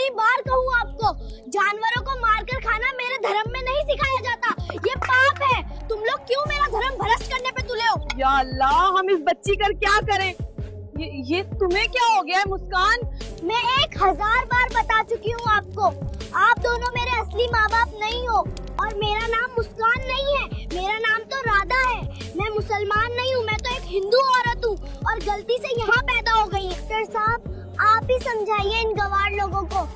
कितनी बार कहूँ आपको, जानवरों को मारकर खाना मेरे धर्म में नहीं सिखाया जाता, ये पाप है। तुम लोग क्यों मेरा धर्म भ्रष्ट करने पे तुले हो? या अल्लाह, हम इस बच्ची का क्या करें? ये तुम्हें क्या हो गया है मुस्कान? मैं 1000 बार बता चुकी हूँ आपको, आप दोनों मेरे असली माँ बाप नहीं हो और मेरा नाम मुस्कान नहीं है, मेरा नाम तो राधा है। मैं मुसलमान नहीं हूँ, मैं तो एक हिंदू औरत हूँ और गलती से यहाँ पैदा हो गई। डॉक्टर साहब, आप ही समझाइए इन गवार लोगों को,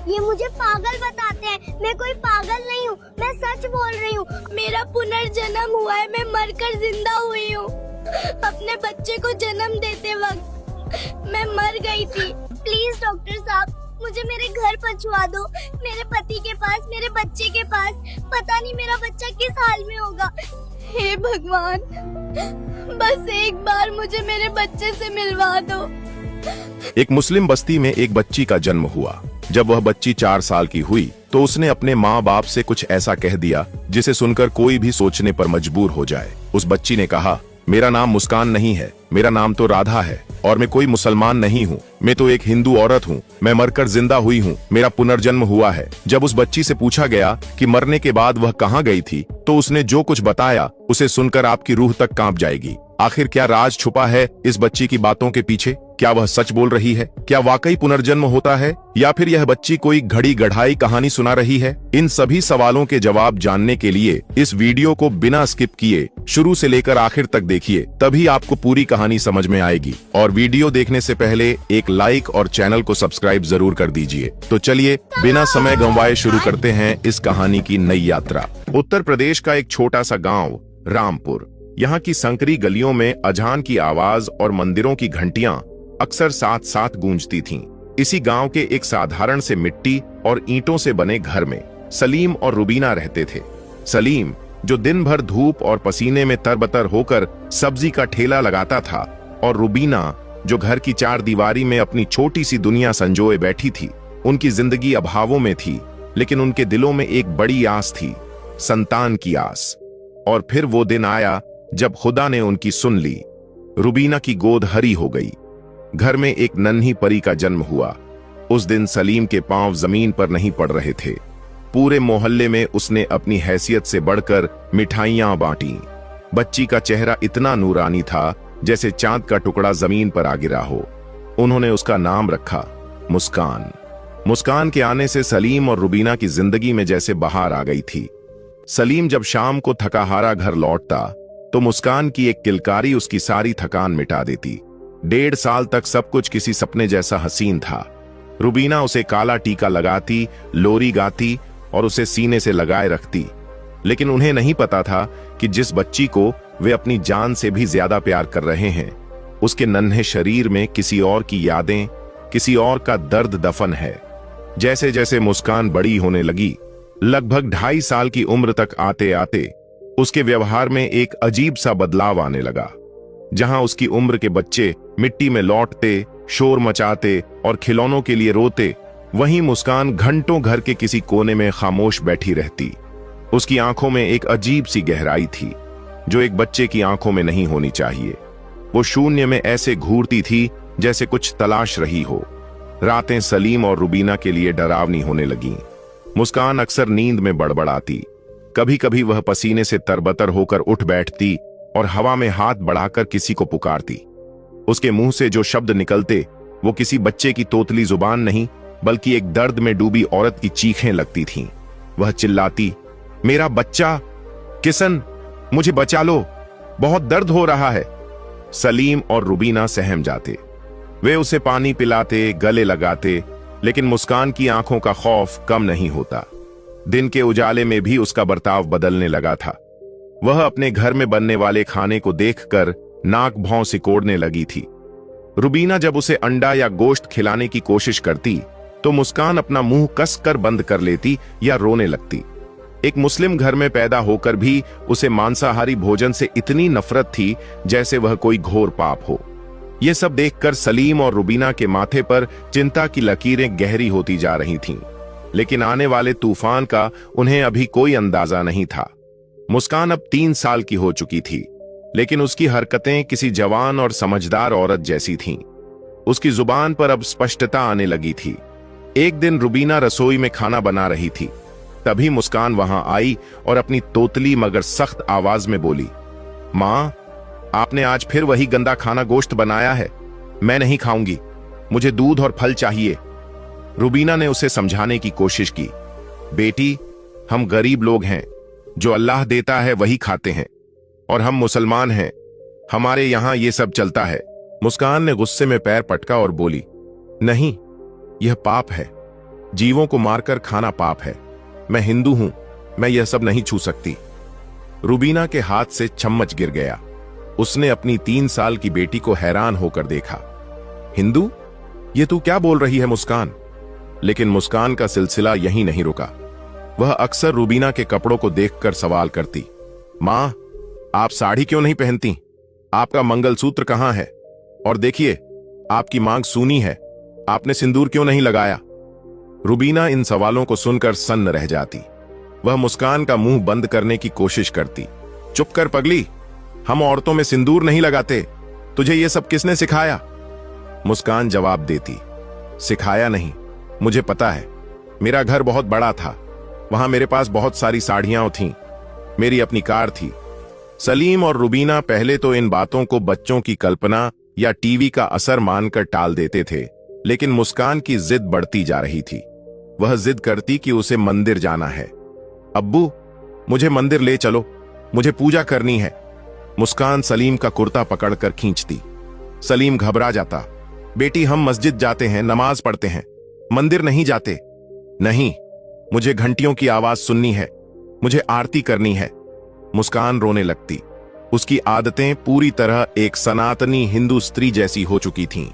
ये मुझे पागल बताते हैं। मैं कोई पागल नहीं हूँ, मैं सच बोल रही हूँ। मेरा पुनर्जन्म हुआ है, मैं मरकर जिंदा हुई हूँ। अपने बच्चे को जन्म देते वक्त मैं मर गई थी। प्लीज डॉक्टर साहब, मुझे मेरे घर पहुंचवा दो, मेरे पति के पास, मेरे बच्चे के पास। पता नहीं मेरा बच्चा किस हाल में होगा। हे भगवान, बस एक बार मुझे मेरे बच्चे से मिलवा दो। एक मुस्लिम बस्ती में एक बच्ची का जन्म हुआ। जब वह बच्ची 4 साल की हुई तो उसने अपने माँ बाप से कुछ ऐसा कह दिया जिसे सुनकर कोई भी सोचने पर मजबूर हो जाए। उस बच्ची ने कहा, मेरा नाम मुस्कान नहीं है, मेरा नाम तो राधा है और मैं कोई मुसलमान नहीं हूँ, मैं तो एक हिंदू औरत हूँ, मैं मरकर जिंदा हुई हूँ, मेरा पुनर्जन्म हुआ है। जब उस बच्ची से पूछा गया कि मरने के बाद वह कहाँ गई थी, तो उसने जो कुछ बताया उसे सुनकर आपकी रूह तक कांप जाएगी। आखिर क्या राज छुपा है इस बच्ची की बातों के पीछे? क्या वह सच बोल रही है? क्या वाकई पुनर्जन्म होता है या फिर यह बच्ची कोई घड़ी गढ़ाई कहानी सुना रही है? इन सभी सवालों के जवाब जानने के लिए इस वीडियो को बिना स्किप किए शुरू से लेकर आखिर तक देखिए, तभी आपको पूरी कहानी समझ में आएगी। और वीडियो देखने से पहले एक लाइक और चैनल को सब्सक्राइब जरूर कर दीजिए। तो चलिए बिना समय गंवाए शुरू करते हैं इस कहानी की नई यात्रा। उत्तर प्रदेश का एक छोटा सा गाँव रामपुर। यहाँ की संकरी गलियों में अजान की आवाज और मंदिरों की घंटियां अक्सर साथ साथ गूंजती थीं। इसी गांव के एक साधारण से मिट्टी और ईंटों से बने घर में सलीम और रुबीना रहते थे। सलीम, जो दिन भर धूप और पसीने में तरबतर होकर सब्जी का ठेला लगाता था, और रुबीना, जो घर की 4 दीवारी में अपनी छोटी सी दुनिया संजोए बैठी थी। उनकी जिंदगी अभावों में थी, लेकिन उनके दिलों में एक बड़ी आस थी, संतान की आस। और फिर वो दिन आया जब खुदा ने उनकी सुन ली। रुबीना की गोद हरी हो गई। घर में एक नन्ही परी का जन्म हुआ। उस दिन सलीम के पांव जमीन पर नहीं पड़ रहे थे। पूरे मोहल्ले में उसने अपनी हैसियत से बढ़कर मिठाइयां बांटी। बच्ची का चेहरा इतना नूरानी था जैसे चांद का टुकड़ा जमीन पर आ गिरा हो। उन्होंने उसका नाम रखा मुस्कान। मुस्कान के आने से सलीम और रुबीना की जिंदगी में जैसे बहार आ गई थी। सलीम जब शाम को थकाहारा घर लौटता तो मुस्कान की एक किलकारी उसकी सारी थकान मिटा देती। 1.5 साल तक सब कुछ किसी सपने जैसा हसीन था। रुबीना उसे काला टीका लगाती, लोरी गाती और उसे सीने से लगाए रखती। लेकिन उन्हें नहीं पता था कि जिस बच्ची को वे अपनी जान से भी ज्यादा प्यार कर रहे हैं, उसके नन्हे शरीर में किसी और की यादें, किसी और का दर्द दफन है। जैसे जैसे मुस्कान बड़ी होने लगी, लगभग 2.5 साल की उम्र तक आते आते उसके व्यवहार में एक अजीब सा बदलाव आने लगा। जहां उसकी उम्र के बच्चे मिट्टी में लौटते, शोर मचाते और खिलौनों के लिए रोते, वहीं मुस्कान घंटों घर के किसी कोने में खामोश बैठी रहती। उसकी आंखों में एक अजीब सी गहराई थी जो एक बच्चे की आंखों में नहीं होनी चाहिए। वो शून्य में ऐसे घूरती थी जैसे कुछ तलाश रही हो। रातें सलीम और रुबीना के लिए डरावनी होने लगीं। मुस्कान अक्सर नींद में बड़बड़ाती। कभी कभी वह पसीने से तरबतर होकर उठ बैठती और हवा में हाथ बढ़ाकर किसी को पुकारती। उसके मुंह से जो शब्द निकलते वो किसी बच्चे की तोतली जुबान नहीं, बल्कि एक दर्द में डूबी औरत की चीखें लगती थीं। वह चिल्लाती, मेरा बच्चा, किशन, मुझे बचा लो, बहुत दर्द हो रहा है। सलीम और रुबीना सहम जाते। वे उसे पानी पिलाते, गले लगाते, लेकिन मुस्कान की आंखों का खौफ कम नहीं होता। दिन के उजाले में भी उसका बर्ताव बदलने लगा था। वह अपने घर में बनने वाले खाने को देखकर नाक भौं सिकोड़ने लगी थी। रुबीना जब उसे अंडा या गोश्त खिलाने की कोशिश करती तो मुस्कान अपना मुंह कसकर बंद कर लेती या रोने लगती। एक मुस्लिम घर में पैदा होकर भी उसे मांसाहारी भोजन से इतनी नफरत थी जैसे वह कोई घोर पाप हो। यह सब देखकर सलीम और रुबीना के माथे पर चिंता की लकीरें गहरी होती जा रही थीं। लेकिन आने वाले तूफान का उन्हें अभी कोई अंदाजा नहीं था। मुस्कान अब 3 साल की हो चुकी थी, लेकिन उसकी हरकतें किसी जवान और समझदार औरत जैसी थीं। उसकी जुबान पर अब स्पष्टता आने लगी थी। एक दिन रुबीना रसोई में खाना बना रही थी। तभी मुस्कान वहां आई और अपनी तोतली मगर सख्त आवाज में बोली, मां, आपने आज फिर वही गंदा खाना गोश्त बनाया है। मैं नहीं खाऊंगी, मुझे दूध और फल चाहिए। रुबीना ने उसे समझाने की कोशिश की, बेटी, हम गरीब लोग हैं, जो अल्लाह देता है वही खाते हैं, और हम मुसलमान हैं, हमारे यहां ये सब चलता है। मुस्कान ने गुस्से में पैर पटका और बोली, नहीं, यह पाप है, जीवों को मारकर खाना पाप है। मैं हिंदू हूं, मैं यह सब नहीं छू सकती। रुबीना के हाथ से चम्मच गिर गया। उसने अपनी 3 साल की बेटी को हैरान होकर देखा। हिंदू? ये तू क्या बोल रही है मुस्कान? लेकिन मुस्कान का सिलसिला यहीं नहीं रुका। वह अक्सर रुबीना के कपड़ों को देखकर सवाल करती, मां, आप साड़ी क्यों नहीं पहनती? आपका मंगलसूत्र कहां है? और देखिए, आपकी मांग सूनी है, आपने सिंदूर क्यों नहीं लगाया? रुबीना इन सवालों को सुनकर सन्न रह जाती। वह मुस्कान का मुंह बंद करने की कोशिश करती। चुप कर पगली, हम औरतों में सिंदूर नहीं लगाते, तुझे ये सब किसने सिखाया? मुस्कान जवाब देती, सिखाया नहीं, मुझे पता है। मेरा घर बहुत बड़ा था, वहां मेरे पास बहुत सारी साड़ियां थीं, मेरी अपनी कार थी। सलीम और रुबीना पहले तो इन बातों को बच्चों की कल्पना या टीवी का असर मानकर टाल देते थे, लेकिन मुस्कान की जिद बढ़ती जा रही थी। वह जिद करती कि उसे मंदिर जाना है। अब्बू, मुझे मंदिर ले चलो, मुझे पूजा करनी है। मुस्कान सलीम का कुर्ता पकड़कर खींचती। सलीम घबरा जाता, बेटी, हम मस्जिद जाते हैं, नमाज पढ़ते हैं, मंदिर नहीं जाते। नहीं, मुझे घंटियों की आवाज सुननी है, मुझे आरती करनी है। मुस्कान रोने लगती। उसकी आदतें पूरी तरह एक सनातनी हिंदू स्त्री जैसी हो चुकी थीं।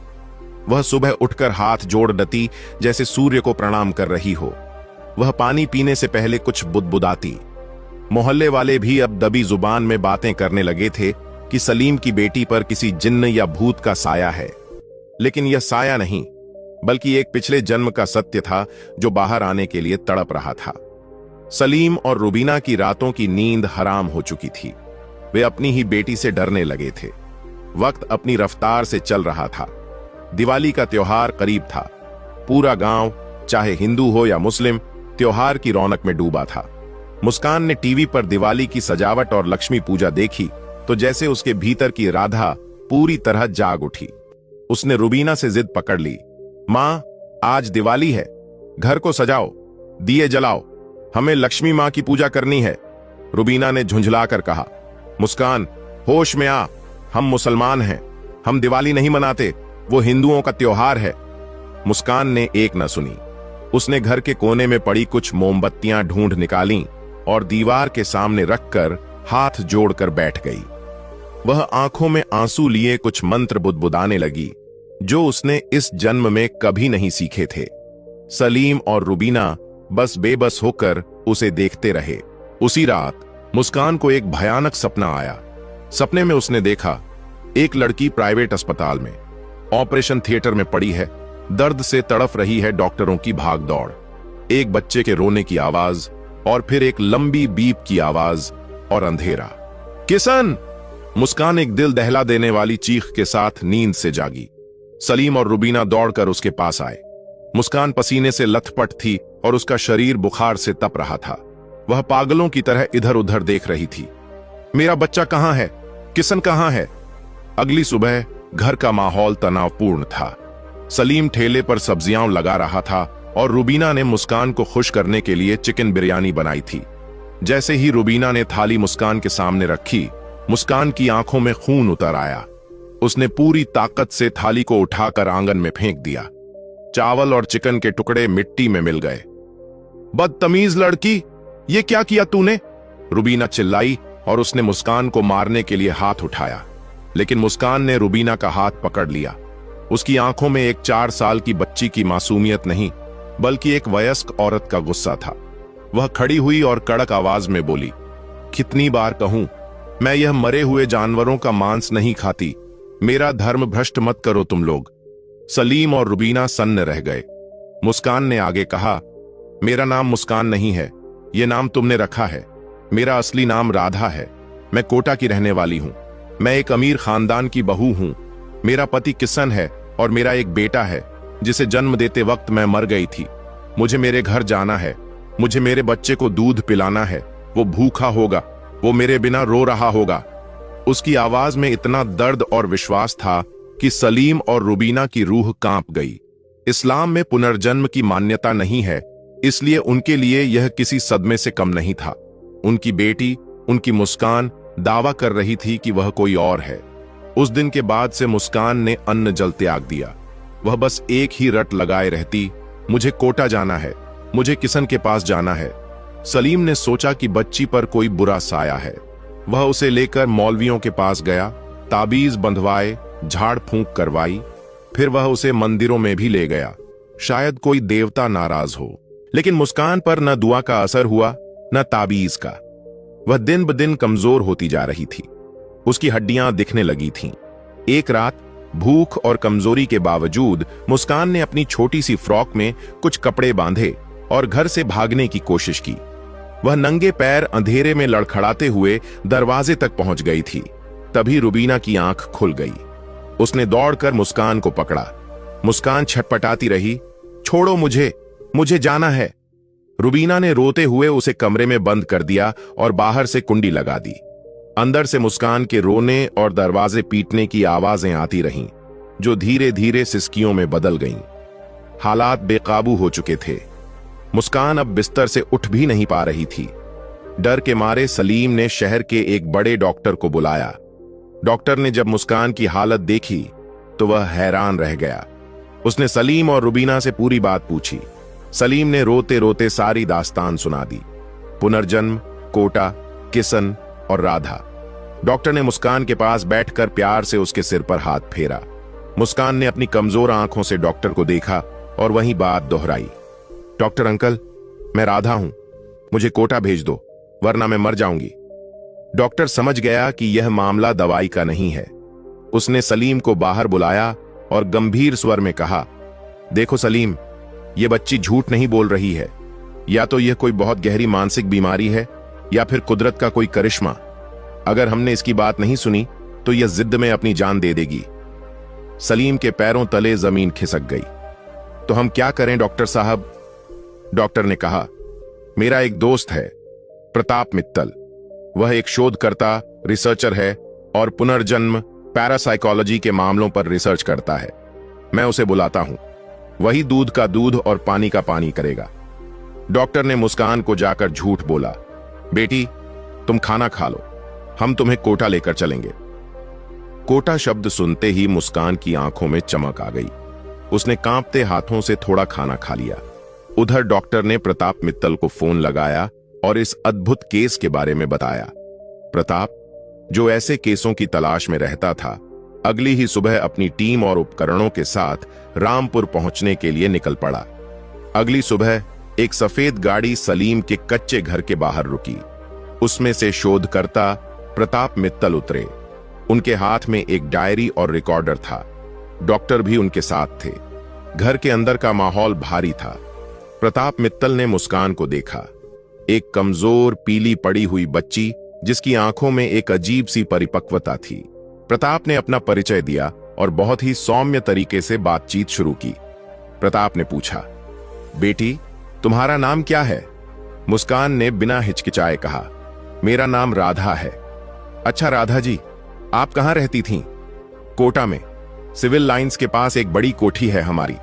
वह सुबह उठकर हाथ जोड़ डती जैसे सूर्य को प्रणाम कर रही हो। वह पानी पीने से पहले कुछ बुदबुदाती। मोहल्ले वाले भी अब दबी जुबान में बातें करने लगे थे कि सलीम की बेटी पर किसी जिन्न या भूत का साया है। लेकिन यह साया नहीं, बल्कि एक पिछले जन्म का सत्य था जो बाहर आने के लिए तड़प रहा था। सलीम और रुबीना की रातों की नींद हराम हो चुकी थी। वे अपनी ही बेटी से डरने लगे थे। वक्त अपनी रफ्तार से चल रहा था। दिवाली का त्योहार करीब था। पूरा गांव, चाहे हिंदू हो या मुस्लिम, त्योहार की रौनक में डूबा था। मुस्कान ने टीवी पर दिवाली की सजावट और लक्ष्मी पूजा देखी तो जैसे उसके भीतर की राधा पूरी तरह जाग उठी। उसने रुबीना से जिद पकड़ ली, मां, आज दिवाली है, घर को सजाओ, दिए जलाओ, हमें लक्ष्मी मां की पूजा करनी है। रुबीना ने झुंझलाकर कहा, मुस्कान, होश में आ, हम मुसलमान हैं, हम दिवाली नहीं मनाते, वो हिंदुओं का त्योहार है। मुस्कान ने एक न सुनी। उसने घर के कोने में पड़ी कुछ मोमबत्तियां ढूंढ निकालीं और दीवार के सामने रखकर हाथ जोड़कर बैठ गई। वह आंखों में आंसू लिए कुछ मंत्र बुदबुदाने लगी जो उसने इस जन्म में कभी नहीं सीखे थे। सलीम और रुबीना बस बेबस होकर उसे देखते रहे। उसी रात मुस्कान को एक भयानक सपना आया। सपने में उसने देखा एक लड़की प्राइवेट अस्पताल में ऑपरेशन थिएटर में पड़ी है, दर्द से तड़फ रही है, डॉक्टरों की भागदौड़, एक बच्चे के रोने की आवाज और फिर एक लंबी बीप की आवाज और अंधेरा। किशन! मुस्कान एक दिल दहला देने वाली चीख के साथ नींद से जागी। सलीम और रुबीना दौड़कर उसके पास आए। मुस्कान पसीने से लथपथ थी और उसका शरीर बुखार से तप रहा था। वह पागलों की तरह इधर उधर देख रही थी। मेरा बच्चा कहां है? किशन कहां है? अगली सुबह घर का माहौल तनावपूर्ण था। सलीम ठेले पर सब्जियां लगा रहा था और रुबीना ने मुस्कान को खुश करने के लिए चिकन बिरयानी बनाई थी। जैसे ही रुबीना ने थाली मुस्कान के सामने रखी, मुस्कान की आंखों में खून उतर आया। उसने पूरी ताकत से थाली को उठाकर आंगन में फेंक दिया। चावल और चिकन के टुकड़े मिट्टी में मिल गए। बदतमीज लड़की, ये क्या किया तूने? रुबीना चिल्लाई और उसने मुस्कान को मारने के लिए हाथ उठाया, लेकिन मुस्कान ने रुबीना का हाथ पकड़ लिया। उसकी आंखों में एक 4 साल की बच्ची की मासूमियत नहीं, बल्कि एक वयस्क औरत का गुस्सा था। वह खड़ी हुई और कड़क आवाज में बोली, कितनी बार कहूं, मैं यह मरे हुए जानवरों का मांस नहीं खाती। मेरा धर्म भ्रष्ट मत करो तुम लोग। सलीम और रुबीना सन्न रह गए। मुस्कान ने आगे कहा, मेरा नाम मुस्कान नहीं है, यह नाम तुमने रखा है। मेरा असली नाम राधा है। मैं कोटा की रहने वाली हूं। मैं एक अमीर खानदान की बहू हूं। मेरा पति किशन है और मेरा एक बेटा है। जिसे जन्म देते वक्त मैं मर गई थी। मुझे मेरे घर जाना है, मुझे मेरे बच्चे को दूध पिलाना है, वो भूखा होगा, वो मेरे बिना रो रहा होगा। उसकी आवाज में इतना दर्द और विश्वास था कि सलीम और रुबीना की रूह कांप गई। इस्लाम में पुनर्जन्म की मान्यता नहीं है, इसलिए उनके लिए यह किसी सदमे से कम नहीं था। उनकी बेटी, उनकी मुस्कान दावा कर रही थी कि वह कोई और है। उस दिन के बाद से मुस्कान ने अन्न जल त्याग दिया। वह बस एक ही रट लगाए रहती, मुझे कोटा जाना है, मुझे किशन के पास जाना है। सलीम ने सोचा कि बच्ची पर कोई बुरा साया है। वह उसे लेकर मौलवियों के पास गया, ताबीज बंधवाए, झाड़ फूंक करवाई। फिर वह उसे मंदिरों में भी ले गया, शायद कोई देवता नाराज हो। लेकिन मुस्कान पर न दुआ का असर हुआ, न ताबीज का। वह दिन ब दिन कमजोर होती जा रही थी। उसकी हड्डियां दिखने लगी थीं। एक रात भूख और कमजोरी के बावजूद मुस्कान ने अपनी छोटी सी फ्रॉक में कुछ कपड़े बांधे और घर से भागने की कोशिश की। वह नंगे पैर अंधेरे में लड़खड़ाते हुए दरवाजे तक पहुंच गई थी। तभी रुबीना की आंख खुल गई। उसने दौड़कर मुस्कान को पकड़ा। मुस्कान छटपटाती रही, छोड़ो मुझे, मुझे जाना है। रुबीना ने रोते हुए उसे कमरे में बंद कर दिया और बाहर से कुंडी लगा दी। अंदर से मुस्कान के रोने और दरवाजे पीटने की आवाजें आती रहीं, जो धीरे धीरे सिसकियों में बदल गईं। हालात बेकाबू हो चुके थे। मुस्कान अब बिस्तर से उठ भी नहीं पा रही थी। डर के मारे सलीम ने शहर के एक बड़े डॉक्टर को बुलाया। डॉक्टर ने जब मुस्कान की हालत देखी तो वह हैरान रह गया। उसने सलीम और रुबीना से पूरी बात पूछी। सलीम ने रोते रोते सारी दास्तान सुना दी, पुनर्जन्म, कोटा, किशन और राधा। डॉक्टर ने मुस्कान के पास बैठकर प्यार से उसके सिर पर हाथ फेरा। मुस्कान ने अपनी कमजोर आंखों से डॉक्टर को देखा और वही बात दोहराई, डॉक्टर अंकल, मैं राधा हूं, मुझे कोटा भेज दो, वरना मैं मर जाऊंगी। डॉक्टर समझ गया कि यह मामला दवाई का नहीं है। उसने सलीम को बाहर बुलाया और गंभीर स्वर में कहा, देखो सलीम, यह बच्ची झूठ नहीं बोल रही है। या तो यह कोई बहुत गहरी मानसिक बीमारी है या फिर कुदरत का कोई करिश्मा। अगर हमने इसकी बात नहीं सुनी तो यह जिद्द में अपनी जान दे देगी। सलीम के पैरों तले जमीन खिसक गई। तो हम क्या करें डॉक्टर साहब? डॉक्टर ने कहा, मेरा एक दोस्त है, प्रताप मित्तल। वह एक शोधकर्ता, रिसर्चर है और पुनर्जन्म, पैरासाइकोलॉजी के मामलों पर रिसर्च करता है। मैं उसे बुलाता हूं, वही दूध का दूध और पानी का पानी करेगा। डॉक्टर ने मुस्कान को जाकर झूठ बोला, बेटी तुम खाना खा लो, हम तुम्हें कोटा लेकर चलेंगे। कोटा शब्द सुनते ही मुस्कान की आंखों में चमक आ गई। उसने कांपते हाथों से थोड़ा खाना खा लिया। उधर डॉक्टर ने प्रताप मित्तल को फोन लगाया और इस अद्भुत केस के बारे में बताया। प्रताप, जो ऐसे केसों की तलाश में रहता था, अगली ही सुबह अपनी टीम और उपकरणों के साथ रामपुर पहुंचने के लिए निकल पड़ा। अगली सुबह एक सफेद गाड़ी सलीम के कच्चे घर के बाहर रुकी। उसमें से शोधकर्ता प्रताप मित्तल उतरे। उनके हाथ में एक डायरी और रिकॉर्डर था। डॉक्टर भी उनके साथ थे। घर के अंदर का माहौल भारी था। प्रताप मित्तल ने मुस्कान को देखा, एक कमजोर पीली पड़ी हुई बच्ची जिसकी आंखों में एक अजीब सी परिपक्वता थी। प्रताप ने अपना परिचय दिया और बहुत ही सौम्य तरीके से बातचीत शुरू की। प्रताप ने पूछा, बेटी तुम्हारा नाम क्या है? मुस्कान ने बिना हिचकिचाए कहा, मेरा नाम राधा है। अच्छा राधा जी, आप कहां रहती थीं? कोटा में, सिविल लाइंस के पास एक बड़ी कोठी है हमारी।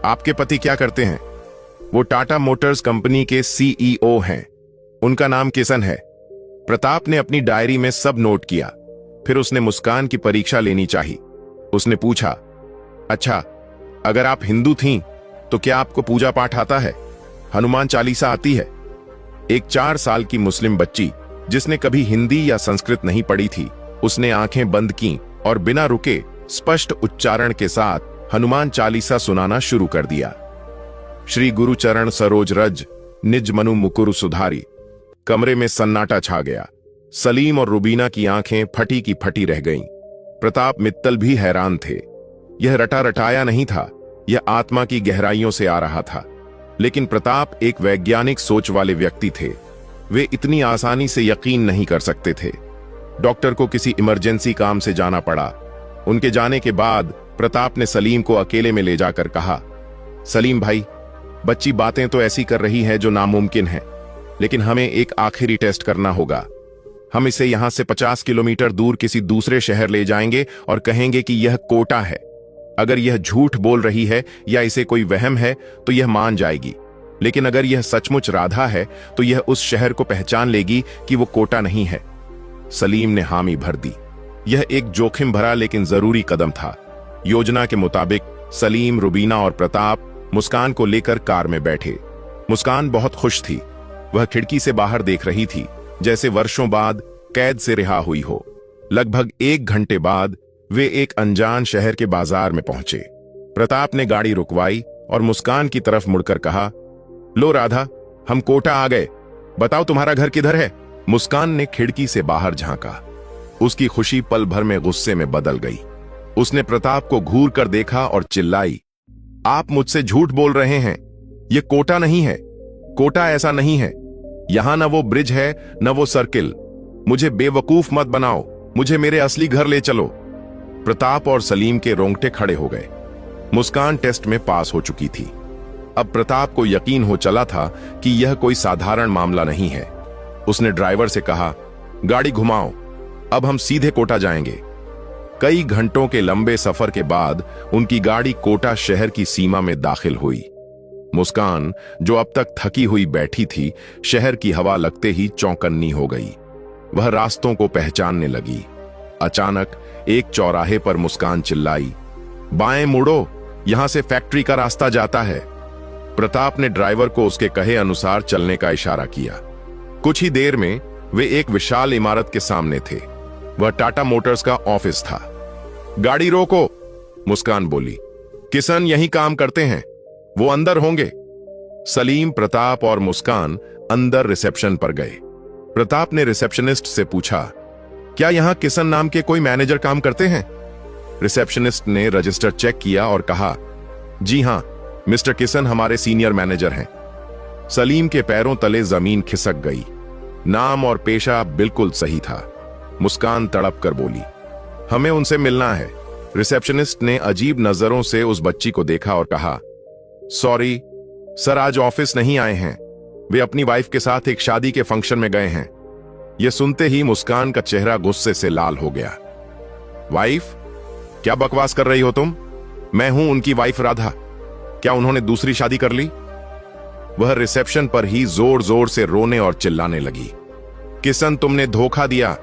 आपके पति क्या करते हैं? वो टाटा मोटर्स कंपनी के CEO हैं। उनका नाम किशन है। प्रताप ने अपनी डायरी में सब नोट किया। फिर उसने मुस्कान की परीक्षा लेनी चाहिए। उसने पूछा, अच्छा अगर आप हिंदू थीं तो क्या आपको पूजा पाठ आता है? हनुमान चालीसा आती है? एक 4 साल की मुस्लिम बच्ची जिसने कभी हिंदी या संस्कृत नहीं पढ़ी थी, उसने आंखें बंद की और बिना रुके स्पष्ट उच्चारण के साथ हनुमान चालीसा सुनाना शुरू कर दिया। श्री गुरु चरण सरोज रज, निज मनु मुकुरु सुधारी। कमरे में सन्नाटा छा गया। सलीम और रुबीना की आंखें फटी की फटी रह गईं। प्रताप मित्तल भी हैरान थे। यह रटा रटाया नहीं था, यह आत्मा की गहराइयों से आ रहा था। लेकिन प्रताप एक वैज्ञानिक सोच वाले व्यक्ति थे। वे इतनी आसानी से यकीन नहीं कर सकते थे। डॉक्टर को किसी इमरजेंसी काम से जाना पड़ा। उनके जाने के बाद प्रताप ने सलीम को अकेले में ले जाकर कहा, सलीम भाई, बच्ची बातें तो ऐसी कर रही है जो नामुमकिन है, लेकिन हमें एक आखिरी टेस्ट करना होगा। हम इसे यहां से 50 किलोमीटर दूर किसी दूसरे शहर ले जाएंगे और कहेंगे कि यह कोटा है। अगर यह झूठ बोल रही है या इसे कोई वहम है तो यह मान जाएगी, लेकिन अगर यह सचमुच राधा है तो यह उस शहर को पहचान लेगी कि वो कोटा नहीं है। सलीम ने हामी भर दी। यह एक जोखिम भरा लेकिन जरूरी कदम था। योजना के मुताबिक सलीम, रुबीना और प्रताप मुस्कान को लेकर कार में बैठे। मुस्कान बहुत खुश थी। वह खिड़की से बाहर देख रही थी, जैसे वर्षों बाद कैद से रिहा हुई हो। लगभग 1 घंटे बाद वे एक अनजान शहर के बाजार में पहुंचे। प्रताप ने गाड़ी रुकवाई और मुस्कान की तरफ मुड़कर कहा, लो राधा, हम कोटा आ गए। बताओ तुम्हारा घर किधर है? मुस्कान ने खिड़की से बाहर झांका। उसकी खुशी पल भर में गुस्से में बदल गई। उसने प्रताप को घूर कर देखा और चिल्लाई, आप मुझसे झूठ बोल रहे हैं। यह कोटा नहीं है। कोटा ऐसा नहीं है। यहां न वो ब्रिज है न वो सर्किल। मुझे बेवकूफ मत बनाओ। मुझे मेरे असली घर ले चलो। प्रताप और सलीम के रोंगटे खड़े हो गए। मुस्कान टेस्ट में पास हो चुकी थी। अब प्रताप को यकीन हो चला था कि यह कोई साधारण मामला नहीं है। उसने ड्राइवर से कहा, गाड़ी घुमाओ, अब हम सीधे कोटा जाएंगे। कई घंटों के लंबे सफर के बाद उनकी गाड़ी कोटा शहर की सीमा में दाखिल हुई। मुस्कान, जो अब तक थकी हुई बैठी थी, शहर की हवा लगते ही चौकन्नी हो गई। वह रास्तों को पहचानने लगी। अचानक एक चौराहे पर मुस्कान चिल्लाई, बाएं मुड़ो, यहां से फैक्ट्री का रास्ता जाता है। प्रताप ने ड्राइवर को उसके कहे अनुसार चलने का इशारा किया। कुछ ही देर में वे एक विशाल इमारत के सामने थे। वह टाटा मोटर्स का ऑफिस था। गाड़ी रोको, मुस्कान बोली। किशन यहीं काम करते हैं, वो अंदर होंगे। सलीम, प्रताप और मुस्कान अंदर रिसेप्शन पर गए। प्रताप ने रिसेप्शनिस्ट से पूछा, क्या यहां किशन नाम के कोई मैनेजर काम करते हैं? रिसेप्शनिस्ट ने रजिस्टर चेक किया और कहा, जी हां, मिस्टर किशन हमारे सीनियर मैनेजर हैं। सलीम के पैरों तले जमीन खिसक गई। नाम और पेशा बिल्कुल सही था। मुस्कान तड़प कर बोली, हमें उनसे मिलना है। रिसेप्शनिस्ट ने अजीब नजरों से उस बच्ची को देखा और कहा, सॉरी सर, आज ऑफिस नहीं आए हैं। वे अपनी वाइफ के साथ एक शादी के फंक्शन में गए हैं। यह सुनते ही मुस्कान का चेहरा गुस्से से लाल हो गया। वाइफ? क्या बकवास कर रही हो तुम? मैं हूं उनकी वाइफ राधा। क्या उन्होंने दूसरी शादी कर ली? वह रिसेप्शन पर ही जोर जोर से रोने और चिल्लाने लगी। किशन, तुमने धोखा दिया।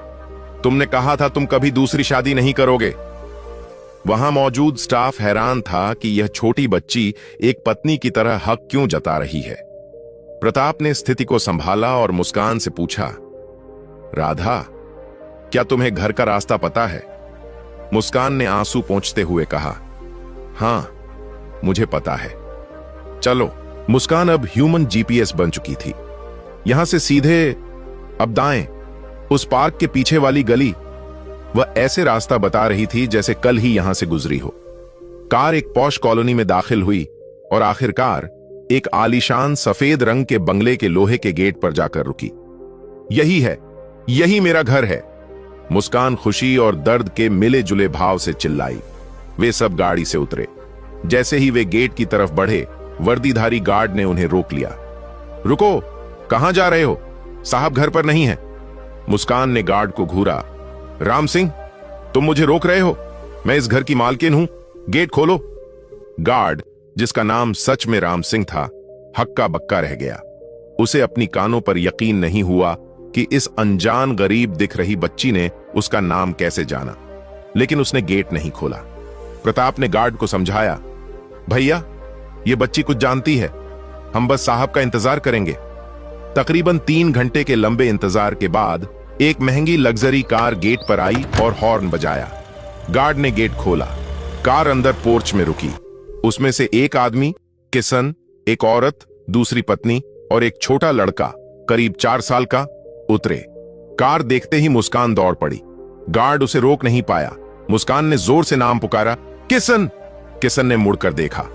तुमने कहा था तुम कभी दूसरी शादी नहीं करोगे। वहां मौजूद स्टाफ हैरान था कि यह छोटी बच्ची एक पत्नी की तरह हक क्यों जता रही है। प्रताप ने स्थिति को संभाला और मुस्कान से पूछा, राधा, क्या तुम्हें घर का रास्ता पता है? मुस्कान ने आंसू पोंछते हुए कहा, हां, मुझे पता है। चलो। मुस्कान अब ह्यूमन जीपीएस बन चुकी थी। यहां से सीधे, अब दाएं, उस पार्क के पीछे वाली गली। वह ऐसे रास्ता बता रही थी जैसे कल ही यहां से गुजरी हो। कार एक पॉश कॉलोनी में दाखिल हुई और आखिरकार एक आलीशान सफेद रंग के बंगले के लोहे के गेट पर जाकर रुकी। यही है, यही मेरा घर है। मुस्कान खुशी और दर्द के मिले जुले भाव से चिल्लाई। वे सब गाड़ी से उतरे। जैसे ही वे गेट की तरफ बढ़े, वर्दीधारी गार्ड ने उन्हें रोक लिया। रुको, कहां जा रहे हो? साहब घर पर नहीं है। मुस्कान ने गार्ड को घूरा। राम सिंह, तुम मुझे रोक रहे हो? मैं इस घर की मालकिन हूं, गेट खोलो। गार्ड, जिसका नाम सच में राम सिंह था, हक्का बक्का रह गया। उसे अपनी कानों पर यकीन नहीं हुआ कि इस अनजान गरीब दिख रही बच्ची ने उसका नाम कैसे जाना, लेकिन उसने गेट नहीं खोला। प्रताप ने गार्ड को समझाया, भैया, ये बच्ची कुछ जानती है, हम बस साहब का इंतजार करेंगे। तकरीबन 3 घंटे के लंबे इंतजार के बाद एक महंगी लग्जरी कार गेट पर आई और हॉर्न बजाया। गार्ड ने गेट खोला। कार अंदर पोर्च में रुकी। उसमें से एक आदमी, किशन, एक औरत, दूसरी पत्नी और एक छोटा लड़का करीब 4 साल का उतरे। कार देखते ही मुस्कान दौड़ पड़ी। गार्ड उसे रोक नहीं पाया। मुस्कान ने जोर से नाम पुकारा, किशन। किशन ने मुड़कर देखा।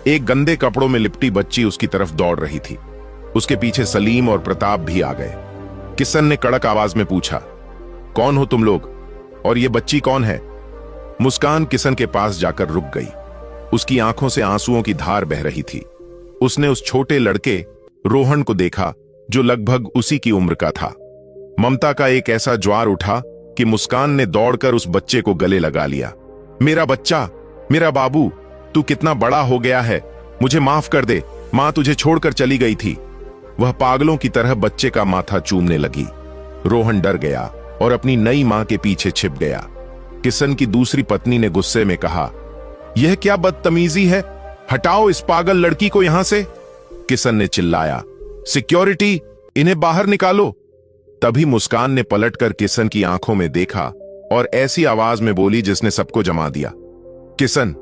एक गंदे कपड़ों में लिपटी बच्ची उसकी तरफ दौड़ रही थी। उसके पीछे सलीम और प्रताप भी आ गए। किशन ने कड़क आवाज में पूछा, कौन हो तुम लोग और ये बच्ची कौन है? मुस्कान किशन के पास जाकर रुक गई। उसकी आंखों से आंसुओं की धार बह रही थी। उसने उस छोटे लड़के रोहन को देखा जो लगभग उसी की उम्र का था। ममता का एक ऐसा ज्वार उठा कि मुस्कान ने दौड़कर उस बच्चे को गले लगा लिया। मेरा बच्चा, मेरा बाबू, तू कितना बड़ा हो गया है, मुझे माफ कर दे, मां तुझे छोड़कर चली गई थी। वह पागलों की तरह बच्चे का माथा चूमने लगी। रोहन डर गया और अपनी नई मां के पीछे छिप गया। किशन की दूसरी पत्नी ने गुस्से में कहा, यह क्या बदतमीजी है, हटाओ इस पागल लड़की को यहां से। किशन ने चिल्लाया, सिक्योरिटी, इन्हें बाहर निकालो। तभी मुस्कान ने पलटकर किशन की आंखों में देखा और ऐसी आवाज में बोली जिसने सबको जमा दिया, किशन,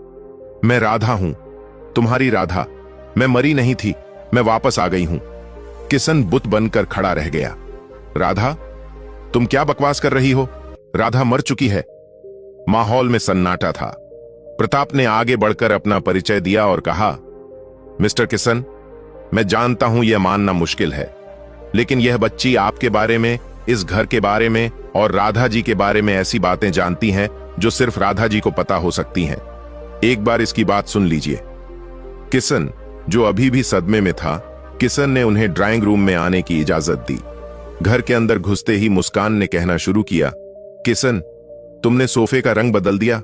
मैं राधा हूं, तुम्हारी राधा। मैं मरी नहीं थी, मैं वापस आ गई हूं। किशन बुत बनकर खड़ा रह गया। राधा, तुम क्या बकवास कर रही हो? राधा मर चुकी है। माहौल में सन्नाटा था। प्रताप ने आगे बढ़कर अपना परिचय दिया और कहा, मिस्टर किशन, मैं जानता हूं यह मानना मुश्किल है, लेकिन यह बच्ची आपके बारे में, इस घर के बारे में और राधा जी के बारे में ऐसी बातें जानती हैं जो सिर्फ राधा जी को पता हो सकती हैं। एक बार इसकी बात सुन लीजिए। किशन, जो अभी भी सदमे में था, किशन ने उन्हें ड्राइंग रूम में आने की इजाजत दी। घर के अंदर घुसते ही मुस्कान ने कहना शुरू किया, किशन, तुमने सोफे का रंग बदल दिया,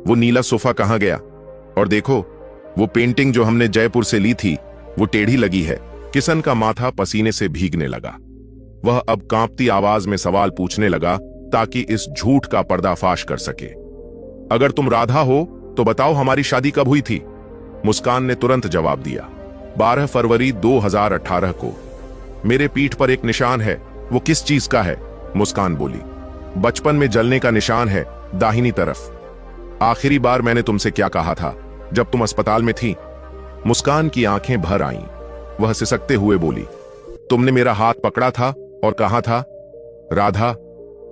वो नीला सोफा कहां गया? और देखो, वो पेंटिंग जो हमने जयपुर से ली थी, वो टेढ़ी लगी है। किशन का माथा पसीने से भीगने लगा। वह अब कांपती आवाज में सवाल पूछने लगा ताकि इस झूठ का पर्दाफाश कर सके। अगर तुम राधा हो तो बताओ, हमारी शादी कब हुई थी? मुस्कान ने तुरंत जवाब दिया, 12 फरवरी 2018 को। मेरे पीठ पर एक निशान है, वो किस चीज का है? मुस्कान बोली, बचपन में जलने का निशान है, दाहिनी तरफ। आखिरी बार मैंने तुमसे क्या कहा था जब तुम अस्पताल में थी? मुस्कान की आंखें भर आईं। वह सिसकते हुए बोली, तुमने मेरा हाथ पकड़ा था और कहा था, राधा,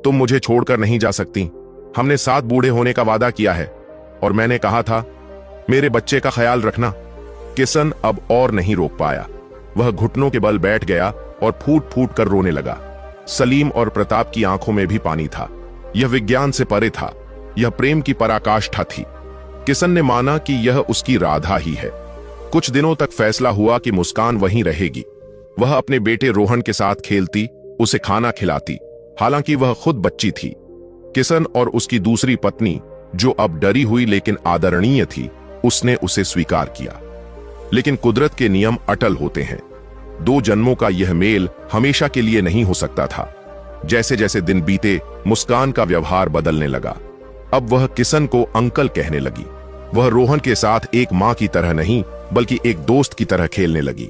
तुम मुझे छोड़कर नहीं जा सकती। हमने साथ बूढ़े होने का वादा किया है और मैंने कहा था, मेरे बच्चे का ख्याल रखना। किशन अब और नहीं रोक पाया। वह घुटनों के बल बैठ गया और फूट फूट कर रोने लगा। सलीम और प्रताप की आंखों में भी पानी था। यह विज्ञान से परे था, यह प्रेम की पराकाष्ठा थी। किशन ने माना कि यह उसकी राधा ही है। कुछ दिनों तक फैसला हुआ कि मुस्कान वहीं रहेगी। वह अपने बेटे रोहन के साथ खेलती, उसे खाना खिलाती, हालांकि वह खुद बच्ची थी। किशन और उसकी दूसरी पत्नी, जो अब डरी हुई लेकिन आदरणीय थी, उसने उसे स्वीकार किया। लेकिन कुदरत के नियम अटल होते हैं। 2 जन्मों का यह मेल हमेशा के लिए नहीं हो सकता था। जैसे जैसे दिन बीते, मुस्कान का व्यवहार बदलने लगा। अब वह किशन को अंकल कहने लगी। वह रोहन के साथ एक मां की तरह नहीं, बल्कि एक दोस्त की तरह खेलने लगी।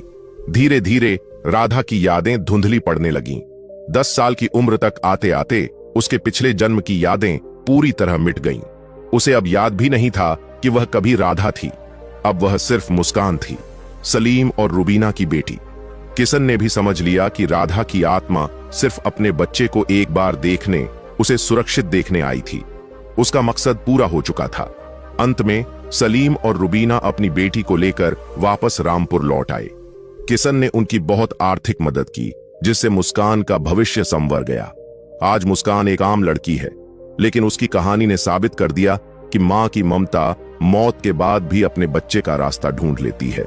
धीरे धीरे राधा की यादें धुंधली पड़ने लगीं। 10 साल की उम्र तक आते आते उसके पिछले जन्म की यादें पूरी तरह मिट गईं। उसे अब याद भी नहीं था कि वह कभी राधा थी। अब वह सिर्फ मुस्कान थी, सलीम और रुबीना की बेटी। किशन ने भी समझ लिया कि राधा की आत्मा सिर्फ अपने बच्चे को एक बार देखने, उसे सुरक्षित देखने आई थी। उसका मकसद पूरा हो चुका था। अंत में सलीम और रुबीना अपनी बेटी को लेकर वापस रामपुर लौट आए। किशन ने उनकी बहुत आर्थिक मदद की, जिससे मुस्कान का भविष्य संवर गया। आज मुस्कान एक आम लड़की है, लेकिन उसकी कहानी ने साबित कर दिया कि मां की ममता मौत के बाद भी अपने बच्चे का रास्ता ढूंढ लेती है।